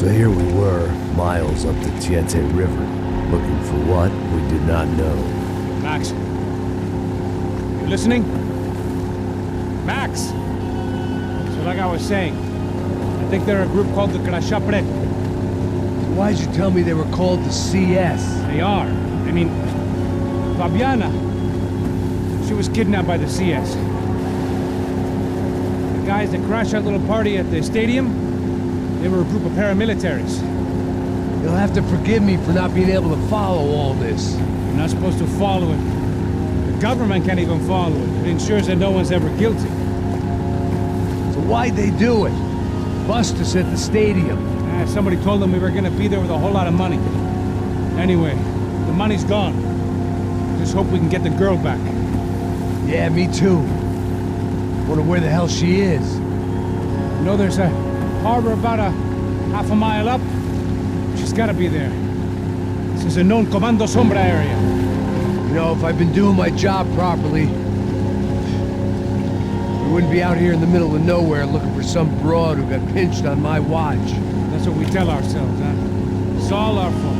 So here we were, miles up the Tietê River, looking for what we did not know. Max, you listening? Max! So like I was saying, I think they're a group called the Crashapre. Why'd you tell me they were called the CS? They are. I mean, Fabiana, she was kidnapped by the CS. The guys that crashed that little party at the stadium, they were a group of paramilitaries. You'll have to forgive me for not being able to follow all this. You're not supposed to follow it. The government can't even follow it. It ensures that no one's ever guilty. So why'd they do it? Bust us at the stadium. Somebody told them we were gonna be there with a whole lot of money. Anyway, the money's gone. Just hope we can get the girl back. Yeah, me too. Wonder where the hell she is. You know, there's a harbor about a half a mile up. She's gotta be there. This is a known Comando Sombra area. You know, if I've been doing my job properly, we wouldn't be out here in the middle of nowhere looking for some broad who got pinched on my watch. That's what we tell ourselves, huh? It's all our fault.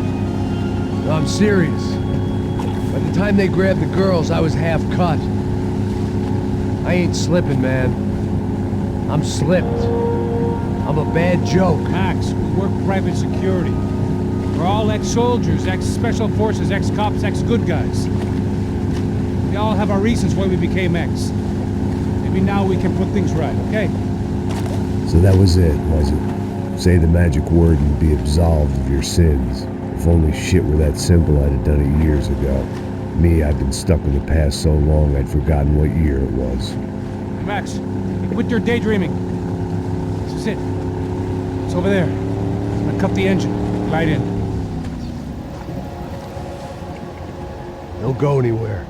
No, I'm serious. By the time they grabbed the girls, I was half cut. I ain't slipping, man. I'm slipped. I'm a bad joke. Max, we work private security. We're all ex-soldiers, ex-special forces, ex-cops, ex-good guys. We all have our reasons why we became ex. Maybe now we can put things right, okay? So that was it, was it? Say the magic word and be absolved of your sins. If only shit were that simple, I'd have done it years ago. Me, I've been stuck in the past so long I'd forgotten what year it was. Hey Max, quit your daydreaming. This is it. It's over there. I'm gonna cut the engine. Glide in. Don't go anywhere.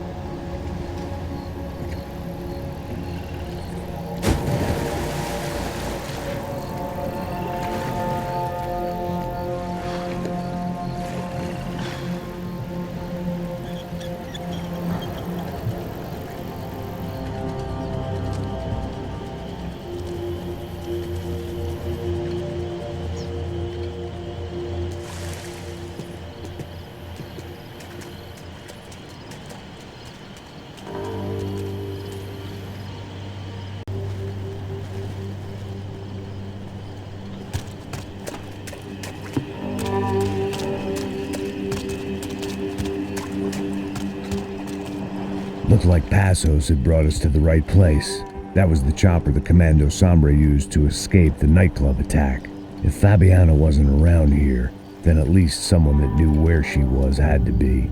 Looked like Passos had brought us to the right place. That was the chopper the Comando Sombra used to escape the nightclub attack. If Fabiana wasn't around here, then at least someone that knew where she was had to be.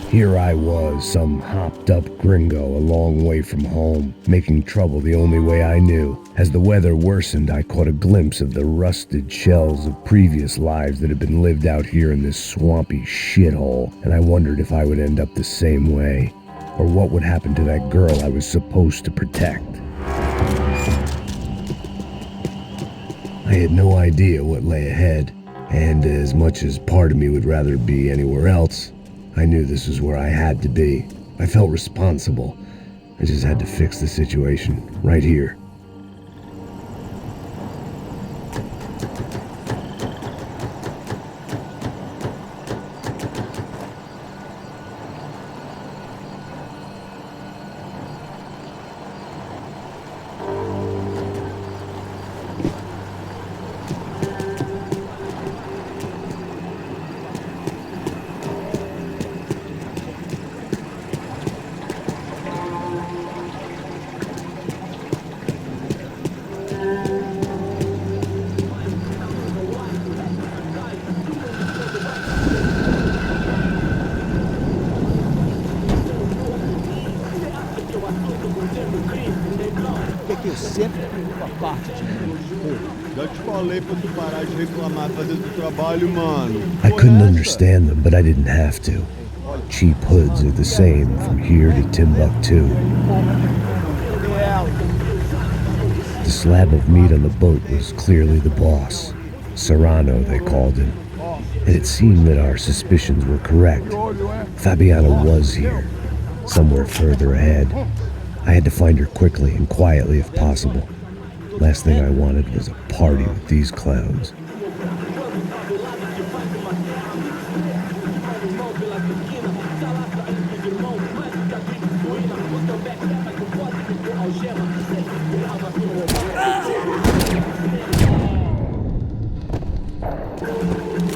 Here I was, some hopped-up gringo a long way from home, making trouble the only way I knew. As the weather worsened, I caught a glimpse of the rusted shells of previous lives that had been lived out here in this swampy shithole, and I wondered if I would end up the same way, or what would happen to that girl I was supposed to protect. I had no idea what lay ahead, and as much as part of me would rather be anywhere else, I knew this was where I had to be. I felt responsible. I just had to fix the situation, right here. que eu sempre uma parte de mim. Já te falei pra tu parar de reclamar fazendo o trabalho, mano. I couldn't understand them, but I didn't have to. Cheap hoods are the same from here to Timbuktu. The slab of meat on the boat was clearly the boss. Serrano, they called him. and it seemed that our suspicions were correct. Fabiana was here, somewhere further ahead. I had to find her quickly and quietly if possible. Last thing I wanted was a party with these clowns.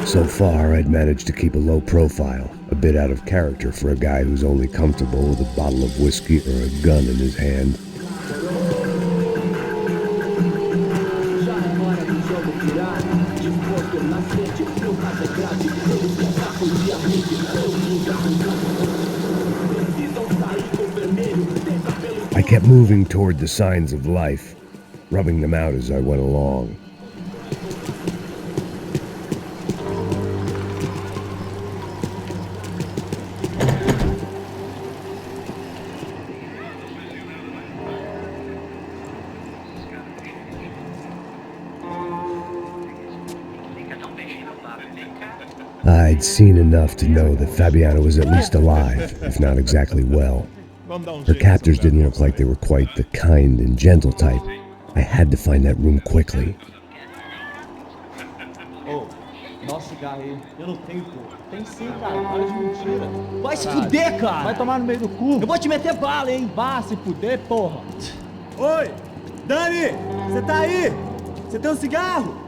So far, I'd managed to keep a low profile, a bit out of character for a guy who's only comfortable with a bottle of whiskey or a gun in his hand. I kept moving toward the signs of life, rubbing them out as I went along. I'd seen enough to know that Fabiana was at least alive, if not exactly well. Her captors didn't look like they were quite the kind and gentle type. I had to find that room quickly. Oh, nossa, cigarro aí. Eu não tenho, pô. Tem sim, cara. Para de mentira. Vai se fuder, cara. Vai tomar no meio do cu. Eu vou te meter bala, hein. Vá se fuder, porra. Oi, Dani, você tá aí? Você tem um cigarro?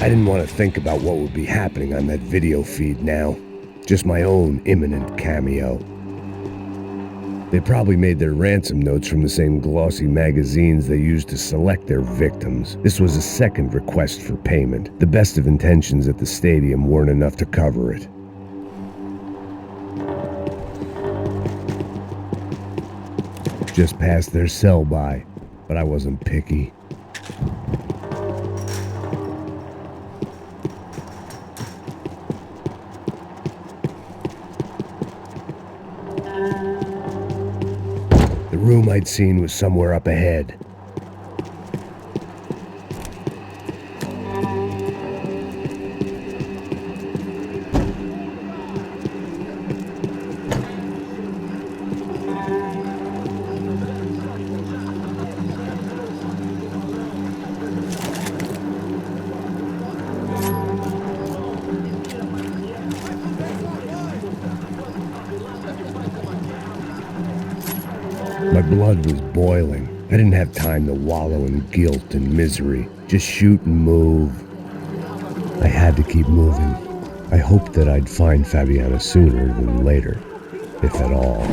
I didn't want to think about what would be happening on that video feed now. Just my own imminent cameo. They probably made their ransom notes from the same glossy magazines they used to select their victims. This was a second request for payment. The best of intentions at the stadium weren't enough to cover it. Just passed their sell-by, but I wasn't picky. The room I'd seen was somewhere up ahead. My blood was boiling. I didn't have time to wallow in guilt and misery. Just shoot and move. I had to keep moving. I hoped that I'd find Fabiana sooner than later, if at all.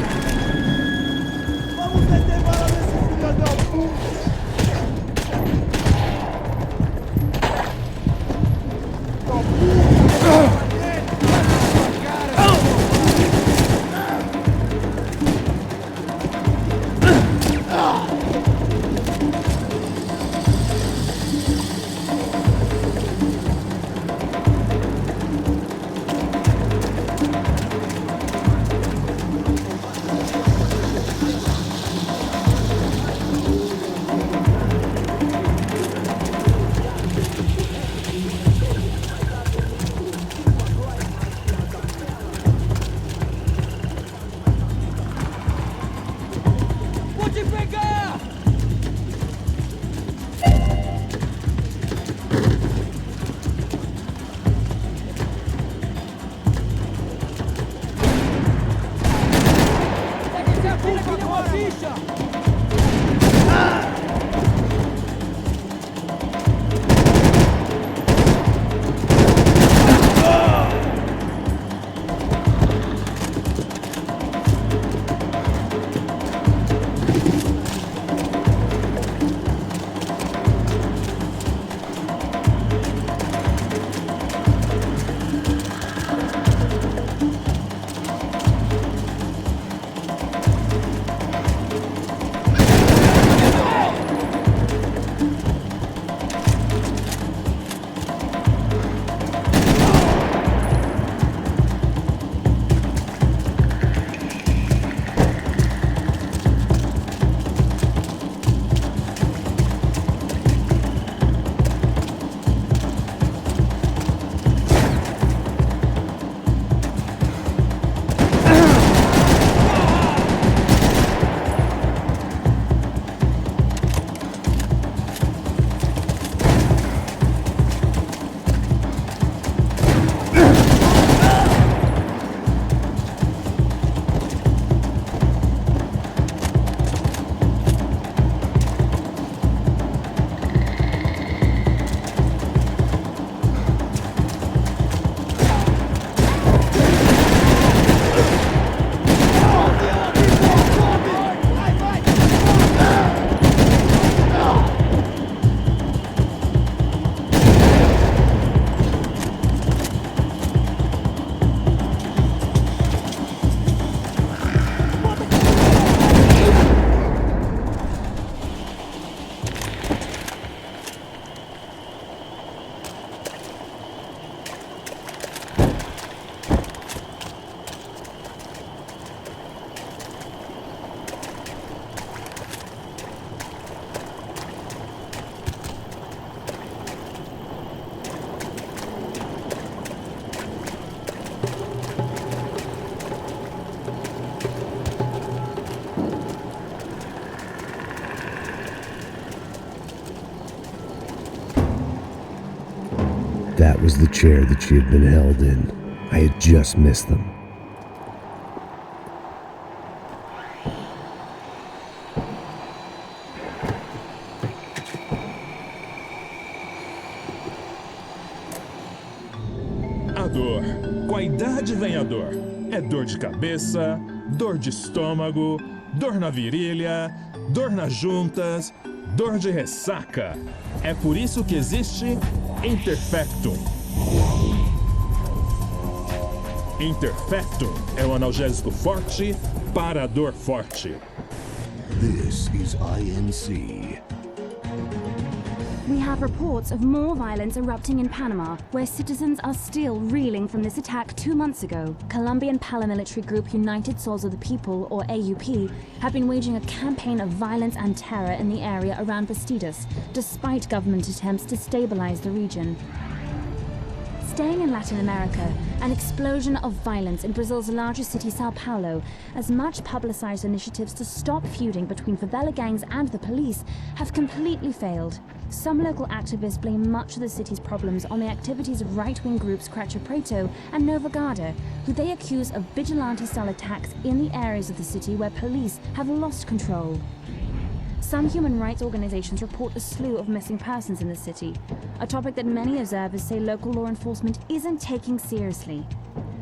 That was the chair that she had been held in. I had just missed them. A dor. Com a idade vem a dor. É dor de cabeça, dor de estômago, dor na virilha, dor nas juntas, dor de ressaca. É por isso que existe Interfectum. Interfectum é um analgésico forte para a dor forte. This is INC. We have reports of more violence erupting in Panama, where citizens are still reeling from this attack 2 months ago. Colombian paramilitary group United Souls of the People, or AUP, have been waging a campaign of violence and terror in the area around Bastidas, despite government attempts to stabilize the region. Staying in Latin America, an explosion of violence in Brazil's largest city, Sao Paulo, as much publicized initiatives to stop feuding between favela gangs and the police have completely failed. Some local activists blame much of the city's problems on the activities of right-wing groups Cracha Preto and Nova Garda, who they accuse of vigilante-style attacks in the areas of the city where police have lost control. Some human rights organizations report a slew of missing persons in the city, a topic that many observers say local law enforcement isn't taking seriously.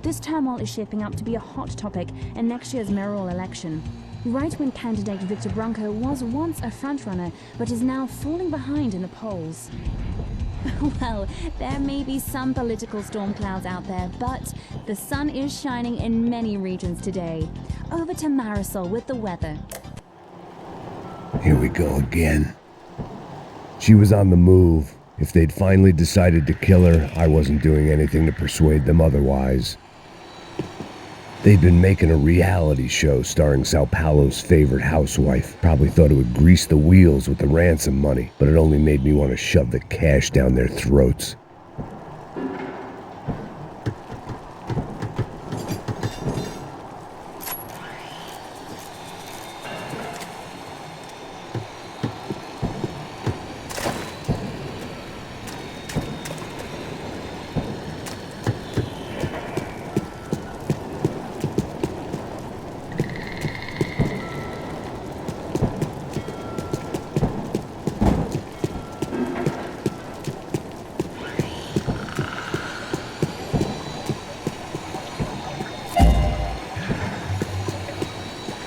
This turmoil is shaping up to be a hot topic in next year's mayoral election. Right-wing candidate Victor Branco was once a frontrunner, but is now falling behind in the polls. Well, there may be some political storm clouds out there, but the sun is shining in many regions today. Over to Marisol with the weather. Here we go again. She was on the move. If they'd finally decided to kill her, I wasn't doing anything to persuade them otherwise. They'd been making a reality show starring Sao Paulo's favorite housewife. Probably thought it would grease the wheels with the ransom money, but it only made me want to shove the cash down their throats.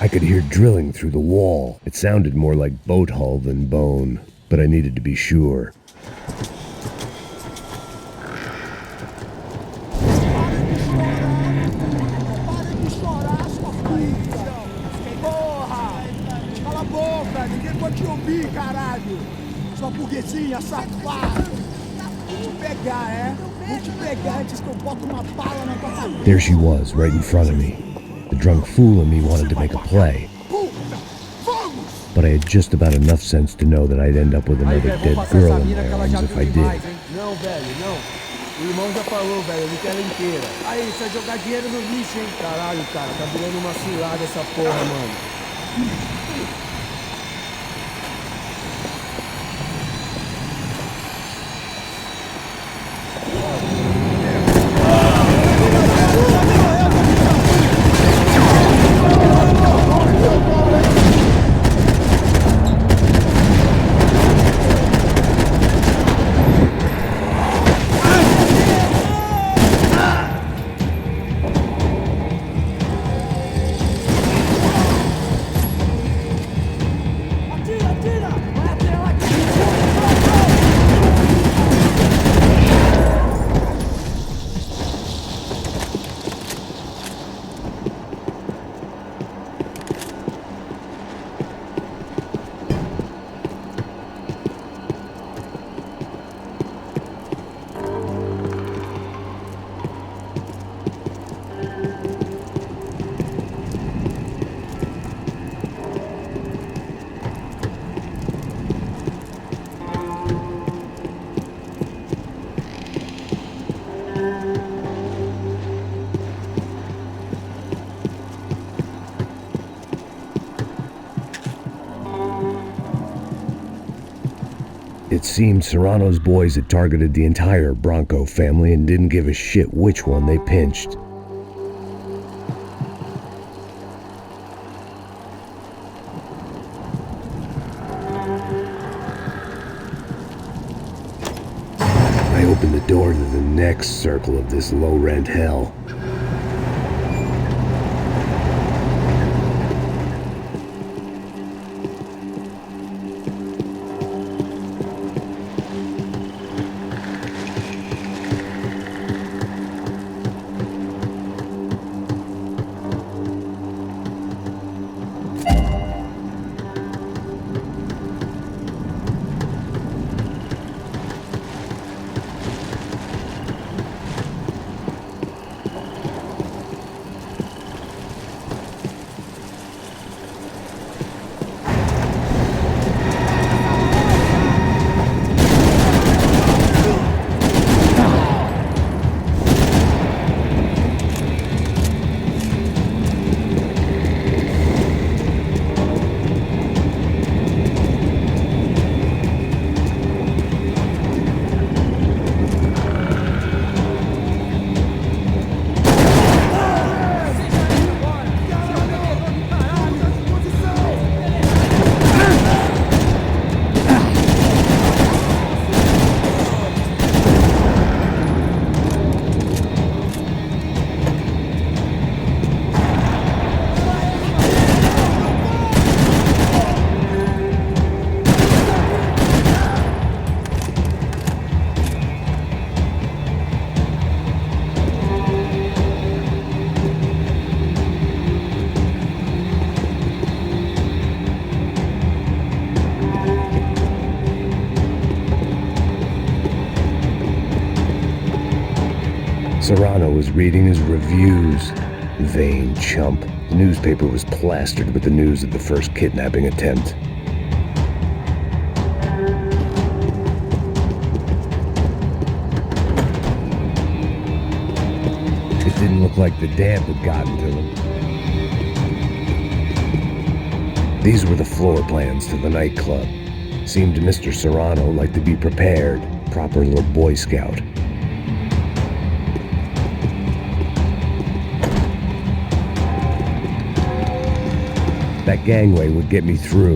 I could hear drilling through the wall. It sounded more like boat hull than bone, but I needed to be sure. There she was, right in front of me. The drunk fool in me wanted to make a play. But I had just about enough sense to know that I'd end up with another dead girl in my arms if I did. Não, velho, não. O irmão já falou, velho, ele quer ela inteira. Aí, você vai jogar dinheiro no lixo, hein? Caralho, cara, tá virando uma cilada essa porra, mano. It seemed Serrano's boys had targeted the entire Bronco family and didn't give a shit which one they pinched. I opened the door to the next circle of this low-rent hell. Serrano was reading his reviews. Vain chump. The newspaper was plastered with the news of the first kidnapping attempt. It didn't look like the damp had gotten to them. These were the floor plans to the nightclub. Seemed to Mr. Serrano like to be prepared. Proper little Boy Scout. That gangway would get me through.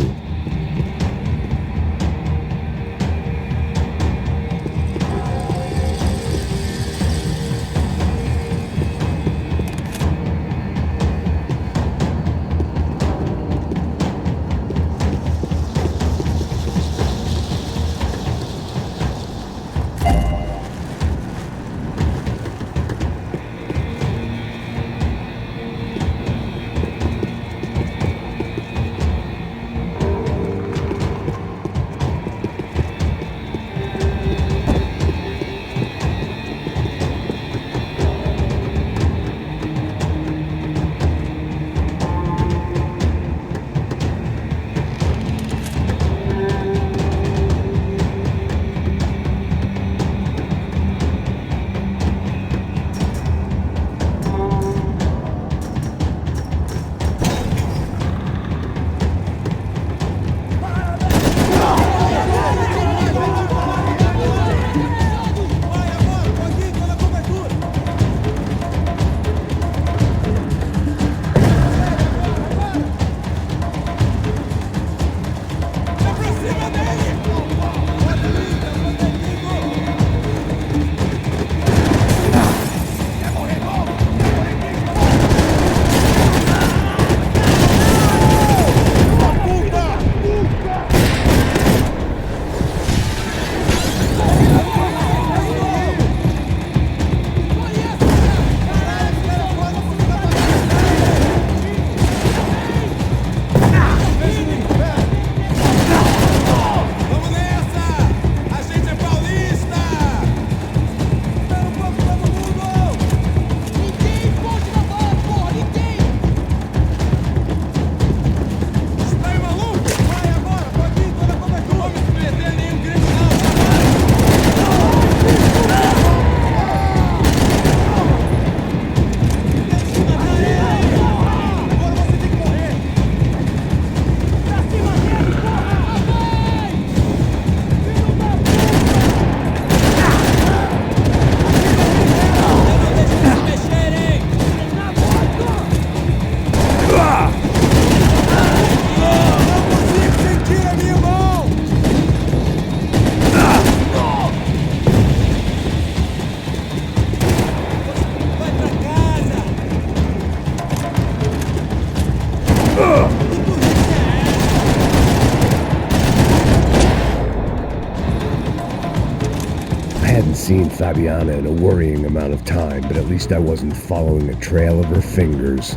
hadn't seen Fabiana in a worrying amount of time, but at least I wasn't following a trail of her fingers.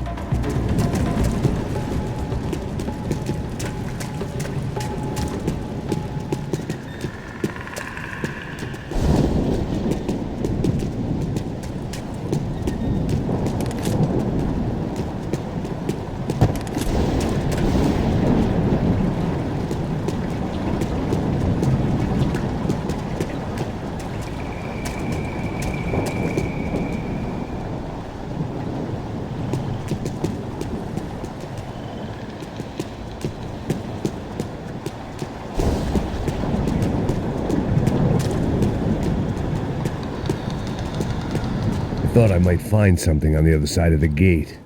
Thought I might find something on the other side of the gate.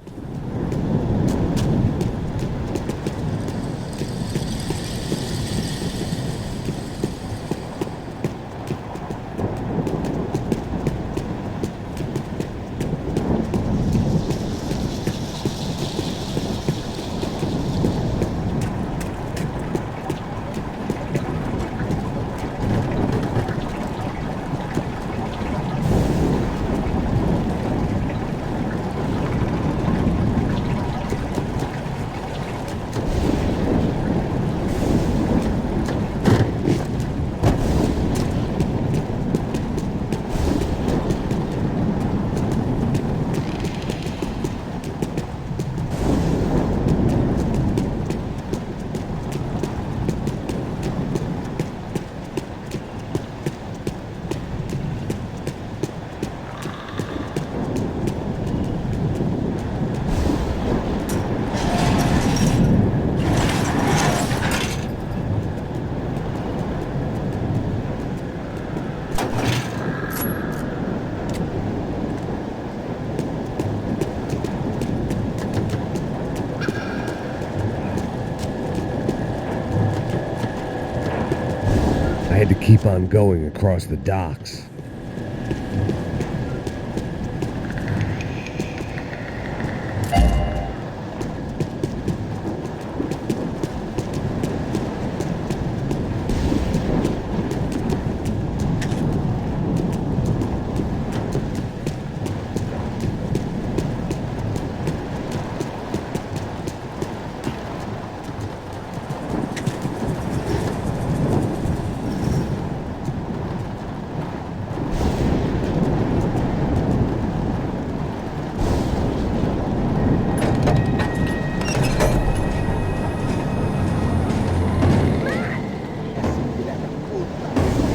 I had to keep on going across the docks.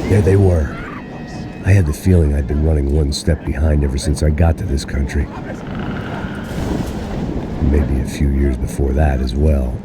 There they were. I had the feeling I'd been running one step behind ever since I got to this country. Maybe a few years before that as well.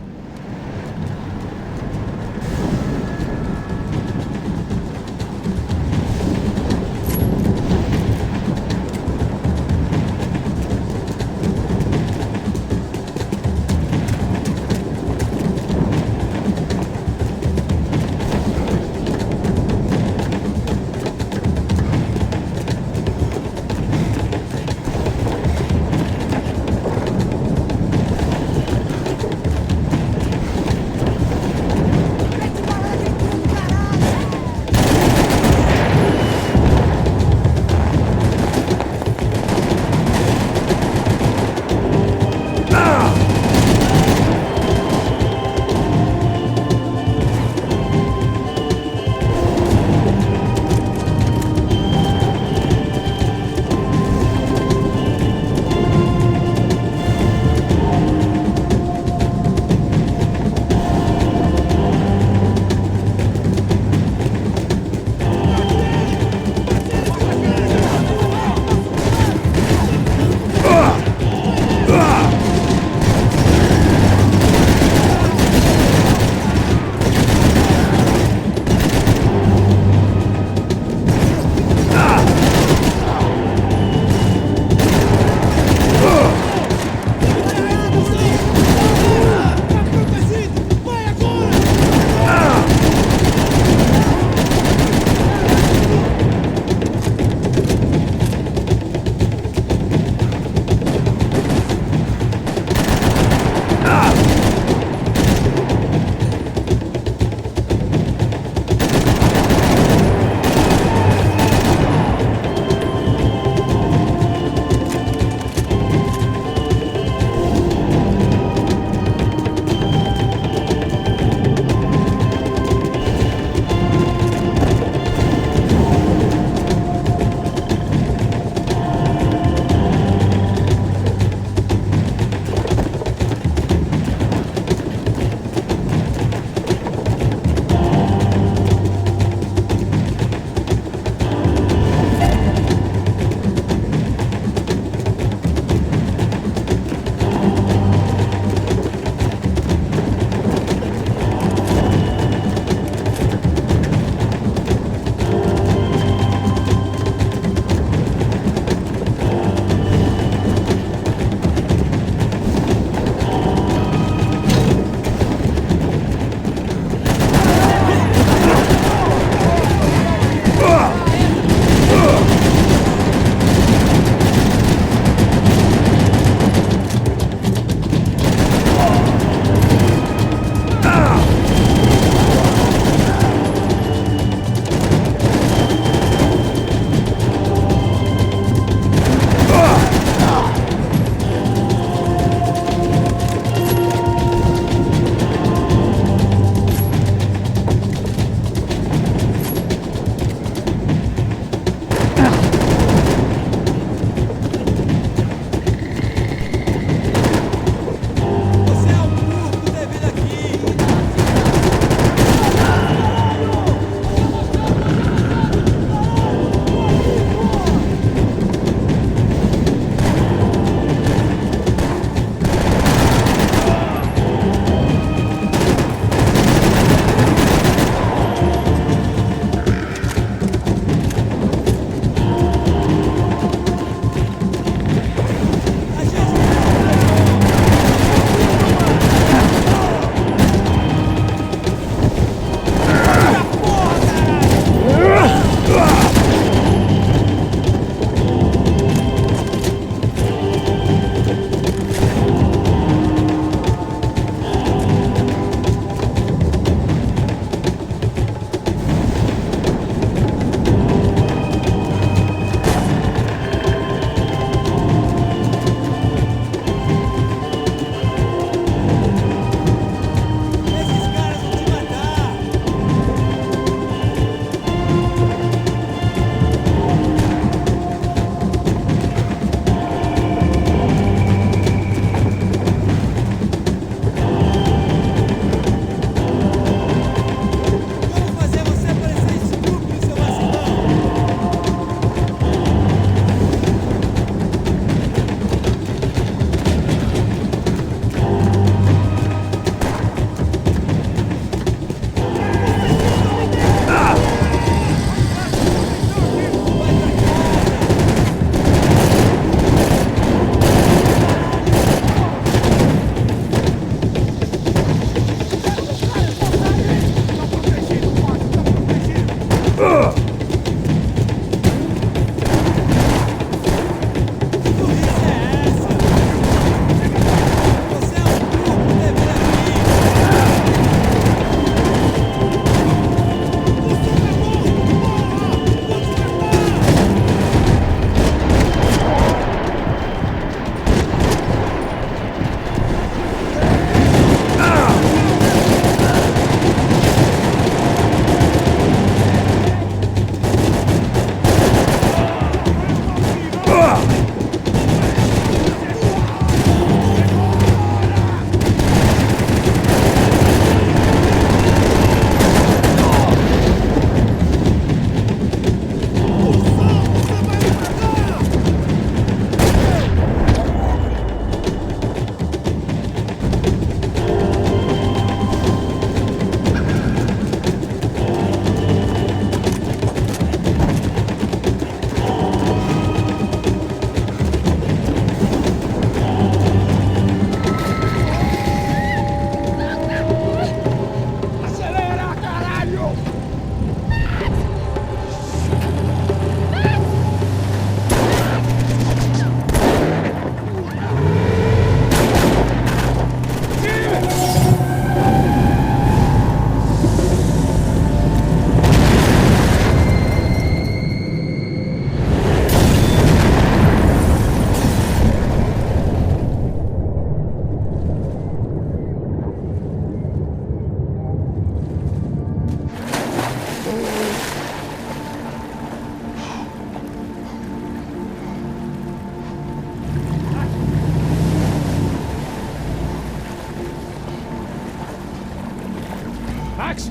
Max?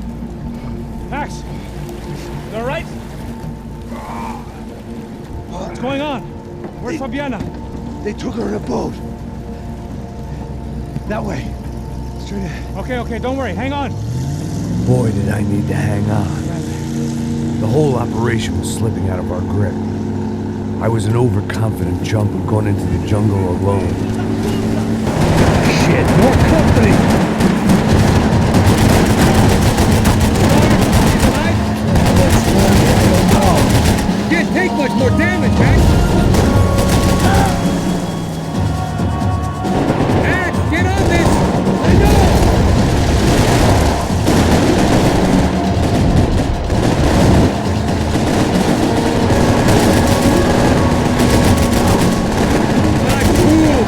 Max? You all right? What's going on? Where's Fabiana? They took her in a boat. That way. Straight ahead. Okay, don't worry. Hang on. Boy, did I need to hang on. The whole operation was slipping out of our grip. I was an overconfident chump who'd gone into the jungle alone. Shit, more company! Can't take much more damage, Max! Max, get on this! I know! Not cool!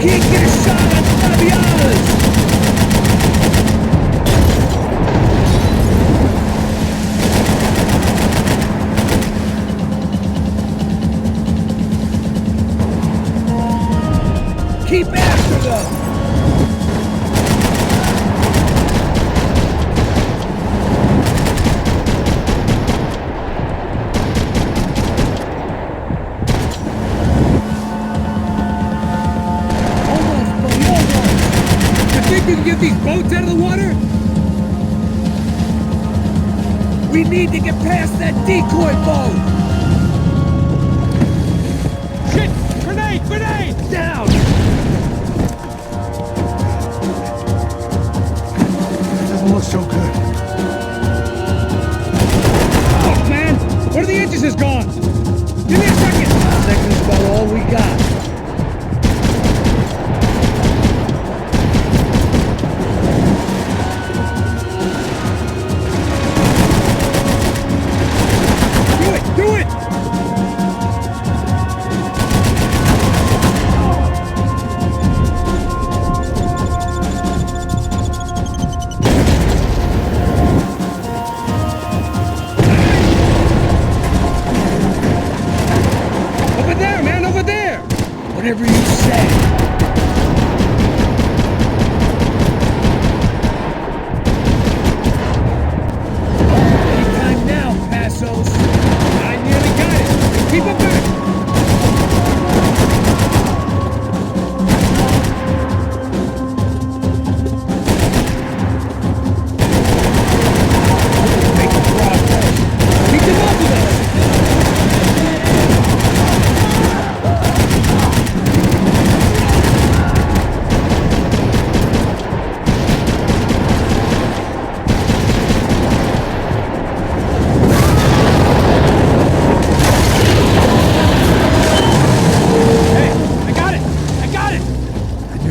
can't get a shot on Fabiana's! Keep after them! You can get these boats out of the water? We need to get past that decoy boat! Shit! Grenade! Grenade! Down! Doesn't look so good. Oh, man! One of the engines is gone! Give me a second! Second's about all we got. Do it! Over there, man, over there! Whatever you say. Anytime now, Passos. I nearly got it! Keep it back! Making progress. Keep them off of us!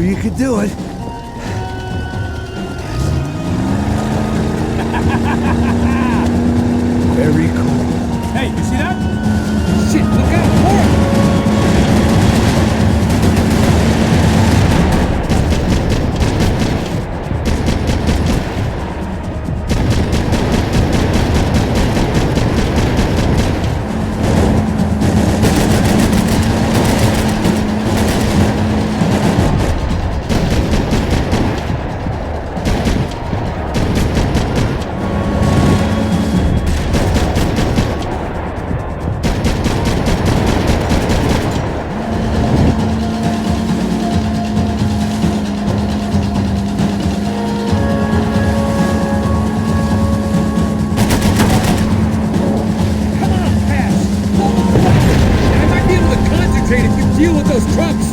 You could do it. Very cool. Hey, you see that? Shit, look out! More! Deal with those trucks!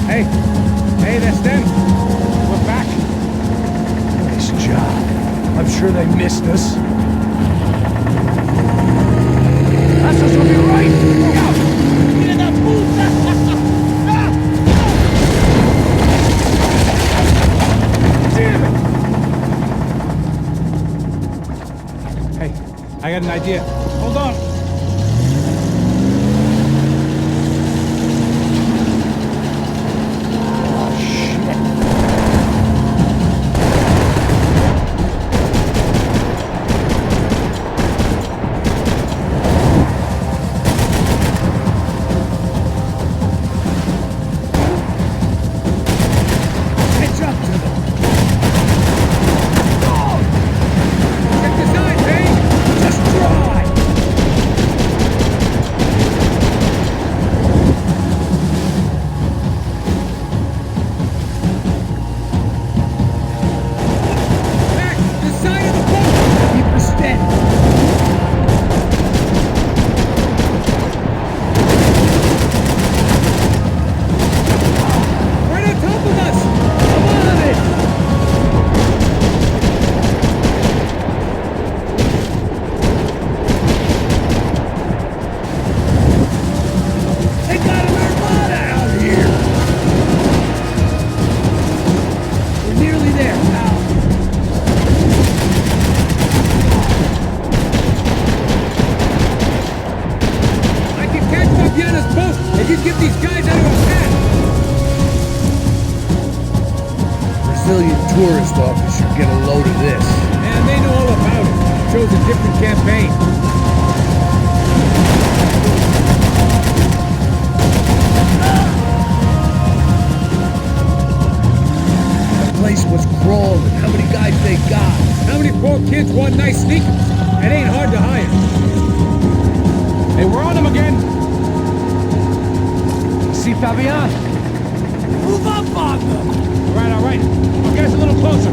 Hey, that's them. We're back. Nice job. I'm sure they missed us. Pastors will be right! Look out! Get in that Damn it! Hey, I got an idea. Hold on. tourist office should get a load of this. And they know all about it. Chose a different campaign. The place was crawling. How many guys they got? How many poor kids want nice sneakers? It ain't hard to hire. Hey, we're on them again. See Fabian? Move up on them! All right. I'll get us a little closer.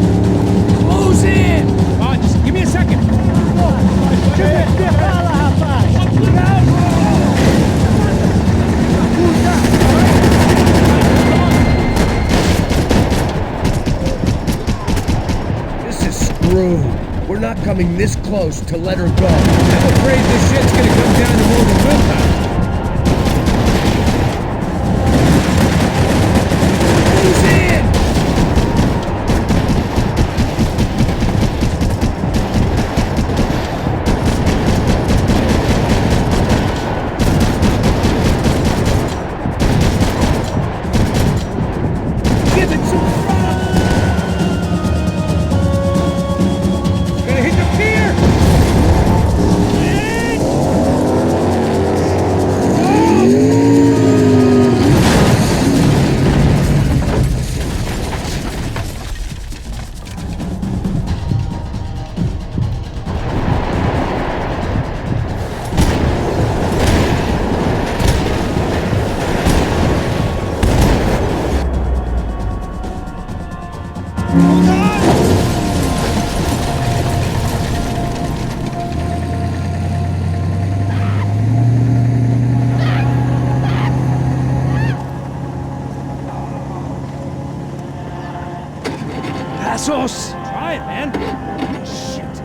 Close in! Just give me a second. This is screwed. We're not coming this close to let her go. I'm afraid this shit's gonna come down to more than willpower. Who's in? Give it some front! Gonna hit the pier! Passos! Try it, man. Shit.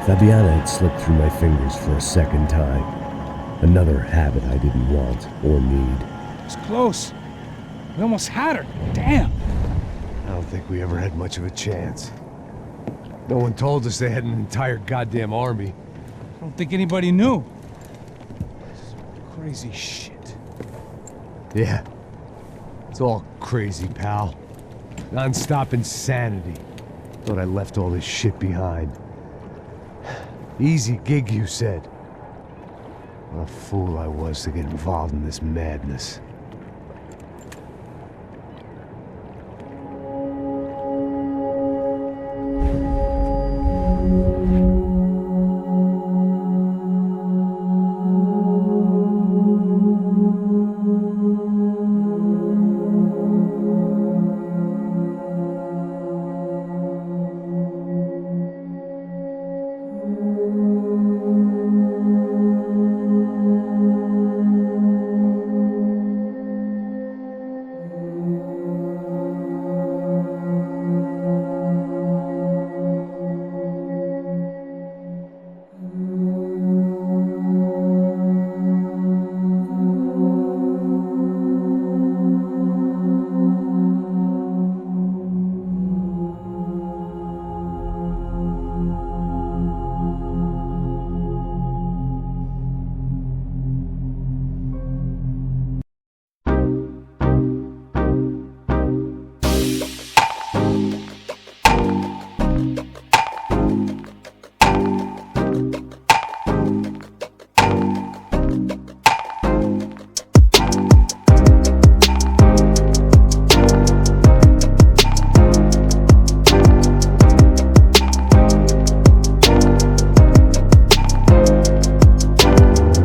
Fabiana had slipped through my fingers for a second time. Another habit I didn't want or need. It's close. We almost had her. Damn. I don't think we ever had much of a chance. No one told us they had an entire goddamn army. I don't think anybody knew. Crazy shit. Yeah. It's all crazy, pal. Non-stop insanity. Thought I left all this shit behind. Easy gig, you said. What a fool I was to get involved in this madness.